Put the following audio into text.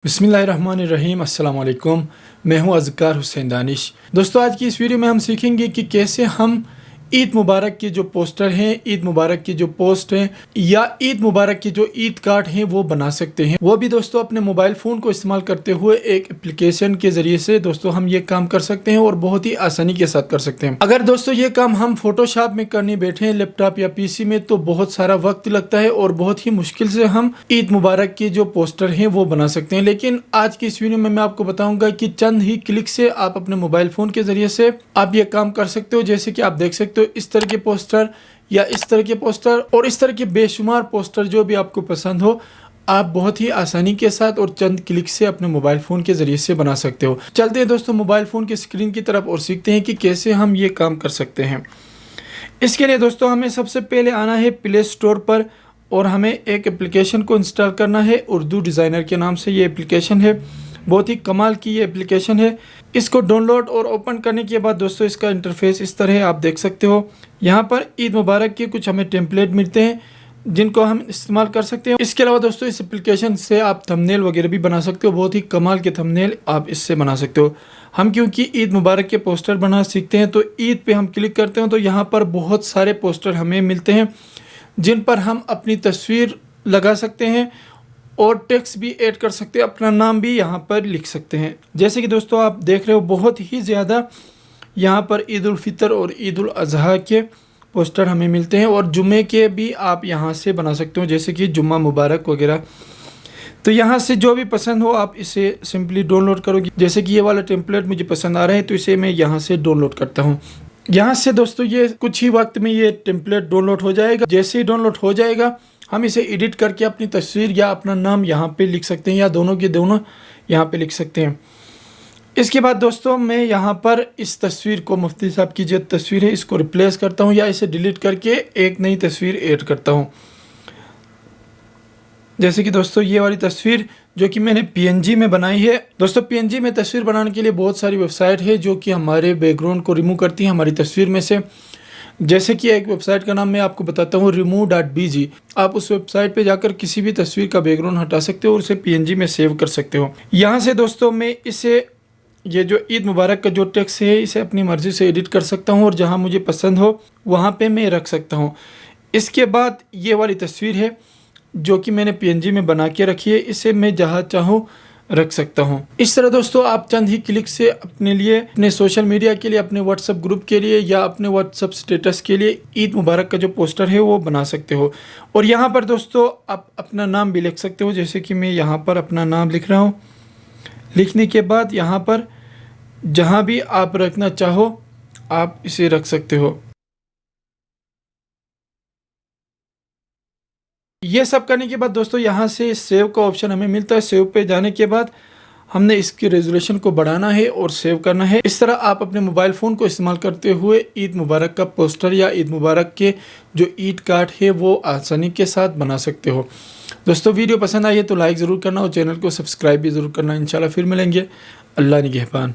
बिस्मिल्लाहिर्रहमानिर्रहीम अस्सलाम वालेकुम। मैं हूं अज़कार हुसैन दानिश। दोस्तों, आज की इस वीडियो में हम सीखेंगे कि कैसे हम ईद मुबारक के जो पोस्टर हैं, ईद मुबारक की जो पोस्ट हैं या ईद मुबारक के जो ईद कार्ड हैं वो बना सकते हैं। वो भी दोस्तों अपने मोबाइल फ़ोन को इस्तेमाल करते हुए एक एप्लीकेशन के ज़रिए से दोस्तों हम ये काम कर सकते हैं और बहुत ही आसानी के साथ कर सकते हैं। अगर दोस्तों ये काम हम फोटोशॉप में करने बैठे हैं लैपटॉप या पीसी में, तो बहुत सारा वक्त लगता है और बहुत ही मुश्किल से हम ईद मुबारक के जो पोस्टर हैं वो बना सकते हैं। लेकिन आज की इस वीडियो में मैं आपको बताऊंगा कि चंद ही क्लिक से आप अपने मोबाइल फ़ोन के ज़रिए से आप ये काम कर सकते हो। जैसे कि आप देख सकते हो इस तरह के पोस्टर या इस तरह के पोस्टर और इस तरह के बेशुमार पोस्टर जो भी आपको पसंद हो, आप बहुत ही आसानी के साथ और चंद क्लिक से अपने मोबाइल फ़ोन के ज़रिए से बना सकते हो। चलते हैं दोस्तों मोबाइल फ़ोन की स्क्रीन की तरफ और सीखते हैं कि कैसे हम ये काम कर सकते हैं। इसके लिए दोस्तों हमें सबसे पहले आना है प्ले स्टोर पर और हमें एक एप्लीकेशन को इंस्टॉल करना है। उर्दू डिज़ाइनर के नाम से ये एप्लीकेशन है, बहुत ही कमाल की ये एप्लीकेशन है। इसको डाउनलोड और ओपन करने के बाद दोस्तों इसका इंटरफेस इस तरह आप देख सकते हो। यहाँ पर ईद मुबारक के कुछ हमें टेम्पलेट मिलते हैं जिनको हम इस्तेमाल कर सकते हैं। इसके अलावा दोस्तों इस एप्लीकेशन से आप थंबनेल वगैरह भी बना सकते हो, बहुत ही कमाल के थंबनेल आप इससे बना सकते हो। हम क्योंकि ईद मुबारक के पोस्टर बना सीखते हैं तो ईद पे हम क्लिक करते हैं तो यहाँ पर बहुत सारे पोस्टर हमें मिलते हैं जिन पर हम अपनी तस्वीर लगा सकते हैं और टेक्स्ट भी ऐड कर सकते हैं, अपना नाम भी यहाँ पर लिख सकते हैं। जैसे कि दोस्तों आप देख रहे हो बहुत ही ज़्यादा यहाँ पर ईद उल फितर और ईद उल अज़हा के पोस्टर हमें मिलते हैं और जुम्मे के भी आप यहाँ से बना सकते हो, जैसे कि जुम्मा मुबारक वगैरह। तो यहाँ से जो भी पसंद हो आप इसे सिंपली डाउनलोड करोगे। जैसे कि ये वाला टेम्पलेट मुझे पसंद आ रहा है तो इसे मैं यहाँ से डाउनलोड करता हूँ। यहाँ से दोस्तों ये कुछ ही वक्त में ये टेम्पलेट डाउनलोड हो जाएगा। जैसे ही डाउनलोड हो जाएगा हम इसे एडिट करके अपनी तस्वीर या अपना नाम यहाँ पे लिख सकते हैं या दोनों के दोनों यहाँ पे लिख सकते हैं। इसके बाद दोस्तों मैं यहाँ पर इस तस्वीर को, मुफ्ती साहब की जो तस्वीर है, इसको रिप्लेस करता हूँ या इसे डिलीट करके एक नई तस्वीर ऐड करता हूँ। जैसे कि दोस्तों ये वाली तस्वीर जो कि मैंने पीएनजी में बनाई है। दोस्तों पीएनजी में तस्वीर बनाने के लिए बहुत सारी वेबसाइट है जो कि हमारे बैकग्राउंड को रिमूव करती है हमारी तस्वीर में से। जैसे कि एक वेबसाइट का नाम मैं आपको बताता हूँ, remove.bg। आप उस वेबसाइट पे जाकर किसी भी तस्वीर का बैकग्राउंड हटा सकते हो और उसे पीएनजी में सेव कर सकते हो। यहाँ से दोस्तों मैं इसे, ये जो ईद मुबारक का जो टेक्स्ट है, इसे अपनी मर्ज़ी से एडिट कर सकता हूँ और जहाँ मुझे पसंद हो वहाँ पे मैं रख सकता हूँ। इसके बाद ये वाली तस्वीर है जो कि मैंने पीएनजी में बना के रखी है, इसे मैं जहाँ चाहूँ रख सकता हूँ। इस तरह दोस्तों आप चंद ही क्लिक से अपने लिए, अपने सोशल मीडिया के लिए, अपने व्हाट्सएप ग्रुप के लिए या अपने व्हाट्सएप स्टेटस के लिए ईद मुबारक का जो पोस्टर है वो बना सकते हो। और यहाँ पर दोस्तों आप अपना नाम भी लिख सकते हो, जैसे कि मैं यहाँ पर अपना नाम लिख रहा हूँ। लिखने के बाद यहाँ पर जहाँ भी आप रखना चाहो आप इसे रख सकते हो। ये सब करने के बाद दोस्तों यहाँ से सेव का ऑप्शन हमें मिलता है। सेव पे जाने के बाद हमने इसकी रेजोल्यूशन को बढ़ाना है और सेव करना है। इस तरह आप अपने मोबाइल फ़ोन को इस्तेमाल करते हुए ईद मुबारक का पोस्टर या ईद मुबारक के जो ईद कार्ड है वो आसानी के साथ बना सकते हो। दोस्तों वीडियो पसंद आई है तो लाइक ज़रूर करना और चैनल को सब्सक्राइब भी ज़रूर करना। इंशाल्लाह फिर मिलेंगे। अल्लाह निगहबान।